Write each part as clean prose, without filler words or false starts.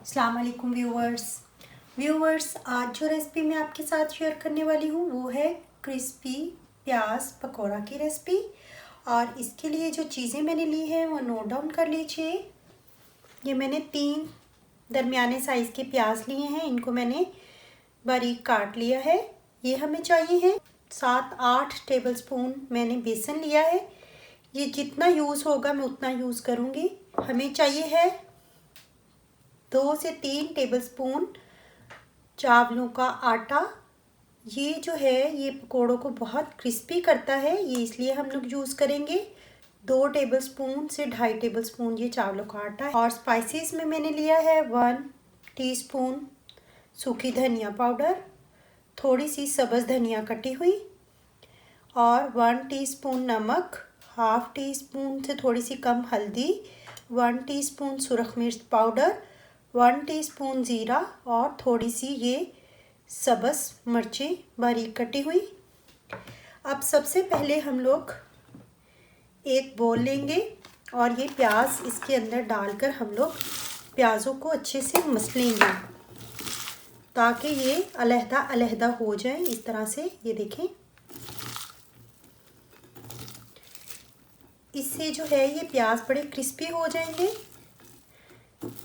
अस्सलाम वालेकुम व्यूवर्स आज जो रेसिपी मैं आपके साथ शेयर करने वाली हूँ वो है क्रिस्पी प्याज पकौड़ा की रेसिपी। और इसके लिए जो चीज़ें मैंने ली हैं वो नोट डाउन कर लीजिए। ये मैंने 3 दरमियाने साइज़ के प्याज लिए हैं, इनको मैंने बारीक काट लिया है। ये हमें चाहिए है 7-8 टेबलस्पून मैंने बेसन लिया है। ये जितना यूज़ होगा मैं उतना यूज़ करूँगी। हमें चाहिए है 2 से 3 टेबलस्पून चावलों का आटा। ये जो है ये पकोड़ों को बहुत क्रिस्पी करता है, ये इसलिए हम लोग यूज़ करेंगे। 2 टेबलस्पून से 2.5 टेबलस्पून ये चावलों का आटा है। और स्पाइसेस में मैंने लिया है 1 टीस्पून सूखी धनिया पाउडर, थोड़ी सी सब्ज़ धनिया कटी हुई और 1 टीस्पून नमक, हाफ टी स्पून से थोड़ी सी कम हल्दी, 1 टीस्पून सुरख मिर्च पाउडर, 1 टीस्पून ज़ीरा और थोड़ी सी ये सब्ज़ मिर्ची बारीक कटी हुई। अब सबसे पहले हम लोग एक बोल लेंगे और ये प्याज इसके अंदर डालकर हम लोग प्याज़ों को अच्छे से मसलेंगे ताकि ये अलहदा अलहदा हो जाए। इस तरह से ये देखें, इससे जो है ये प्याज बड़े क्रिस्पी हो जाएंगे,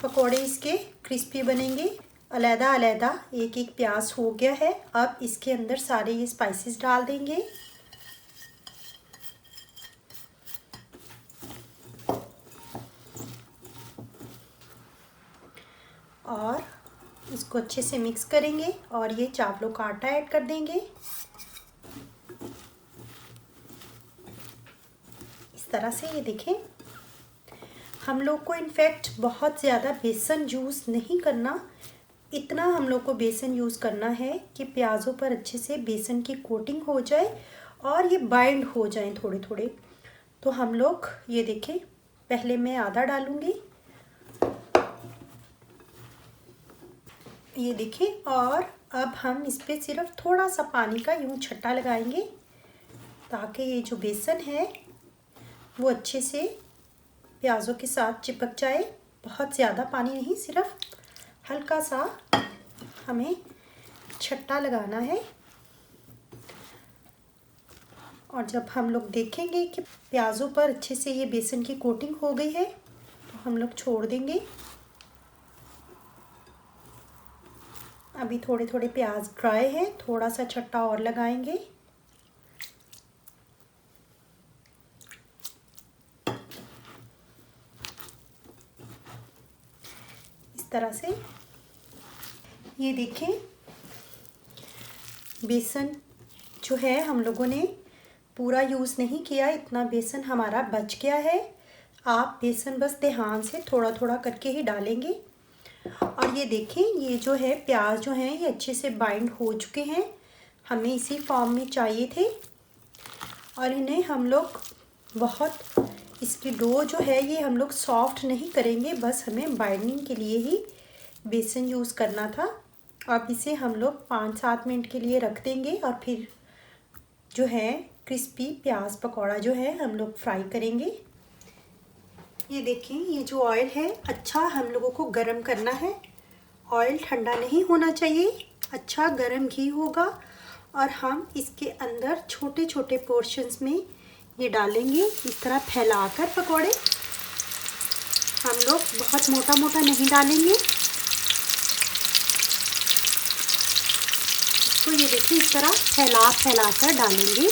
पकोड़े इसके क्रिस्पी बनेंगे। अलहदा अलहदा एक एक प्याज हो गया है। अब इसके अंदर सारे ये स्पाइसेस डाल देंगे और इसको अच्छे से मिक्स करेंगे और ये चावलों का आटा ऐड कर देंगे। इस तरह से ये देखें, हम लोग को इनफैक्ट बहुत ज़्यादा बेसन यूज़ नहीं करना, इतना हम लोग को बेसन यूज़ करना है कि प्याज़ों पर अच्छे से बेसन की कोटिंग हो जाए और ये बाइंड हो जाए थोड़े थोड़े। तो हम लोग ये देखें, पहले मैं आधा डालूँगी, ये देखें, और अब हम इस पर सिर्फ थोड़ा सा पानी का यूँ छट्टा लगाएंगे ताकि ये जो बेसन है वो अच्छे से प्याज़ों के साथ चिपक जाए। बहुत ज़्यादा पानी नहीं, सिर्फ हल्का सा हमें छट्टा लगाना है। और जब हम लोग देखेंगे कि प्याज़ों पर अच्छे से ये बेसन की कोटिंग हो गई है तो हम लोग छोड़ देंगे। अभी थोड़े थोड़े प्याज ड्राई है, थोड़ा सा छट्टा और लगाएंगे। इस तरह से ये देखें, बेसन जो है हम लोगों ने पूरा यूज़ नहीं किया, इतना बेसन हमारा बच गया है। आप बेसन बस ध्यान से थोड़ा थोड़ा करके ही डालेंगे। और ये देखें, ये जो है प्याज जो हैं ये अच्छे से बाइंड हो चुके हैं, हमें इसी फॉर्म में चाहिए थे। और इन्हें हम लोग बहुत, इसकी डो जो है ये हम लोग सॉफ्ट नहीं करेंगे, बस हमें बाइंडिंग के लिए ही बेसन यूज़ करना था। अब इसे हम लोग 5-7 मिनट के लिए रख देंगे और फिर जो है क्रिस्पी प्याज पकौड़ा जो है हम लोग फ्राई करेंगे। ये देखें, ये जो ऑयल है अच्छा हम लोगों को गरम करना है, ऑयल ठंडा नहीं होना चाहिए, अच्छा गरम घी होगा। और हम इसके अंदर छोटे छोटे पोर्शंस में ये डालेंगे, इस तरह फैलाकर पकौड़े। हम लोग बहुत मोटा मोटा नहीं डालेंगे। तो ये देखिए, इस तरह फैला फैला कर डालेंगे।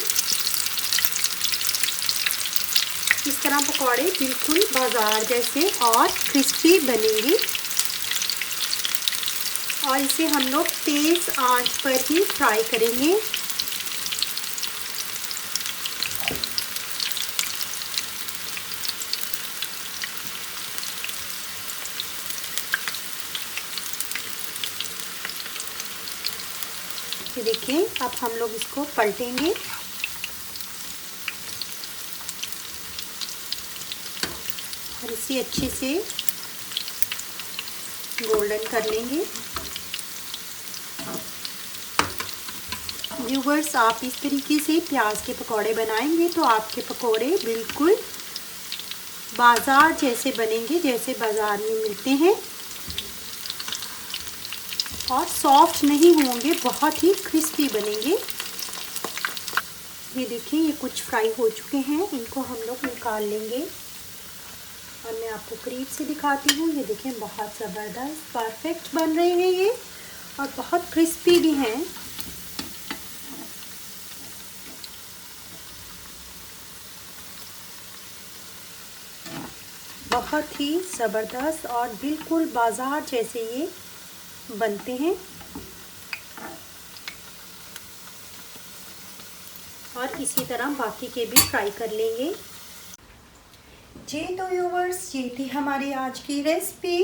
इस तरह पकौड़े बिल्कुल बाजार जैसे और क्रिस्पी बनेंगे। और इसे हम लोग तेज़ आंच पर ही फ्राई करेंगे। ये देखिए, अब हम लोग इसको पलटेंगे और इसे अच्छे से गोल्डन कर लेंगे। व्यूवर्स, आप इस तरीके से प्याज के पकौड़े बनाएंगे तो आपके पकौड़े बिल्कुल बाज़ार जैसे बनेंगे, जैसे बाज़ार में मिलते हैं। और सॉफ्ट नहीं होंगे, बहुत ही क्रिस्पी बनेंगे। ये देखिए ये कुछ फ्राई हो चुके हैं, इनको हम लोग निकाल लेंगे और मैं आपको करीब से दिखाती हूँ। ये देखें बहुत ज़बरदस्त परफेक्ट बन रहे हैं ये और बहुत क्रिस्पी भी हैं। बहुत ही ज़बरदस्त और बिल्कुल बाज़ार जैसे ये बनते हैं। और इसी तरह बाकी के भी फ्राई कर लेंगे। जी तो व्यूवर्स, ये थी हमारी आज की रेसिपी,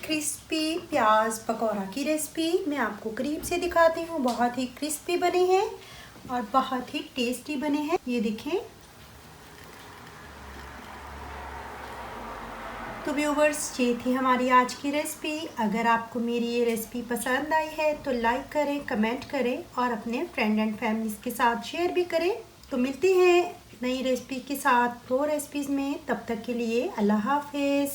क्रिस्पी प्याज पकौड़ा की रेसिपी। मैं आपको करीब से दिखाती हूँ। बहुत ही क्रिस्पी बने हैं और बहुत ही टेस्टी बने हैं। ये देखें। तो व्यूवर्स, ये थी हमारी आज की रेसिपी। अगर आपको मेरी ये रेसिपी पसंद आई है तो लाइक करें, कमेंट करें और अपने फ्रेंड एंड फैमिलीज़ के साथ शेयर भी करें। तो मिलते हैं नई रेसिपी के साथ 2 रेसिपीज़ में। तब तक के लिए अल्लाह हाफिज़।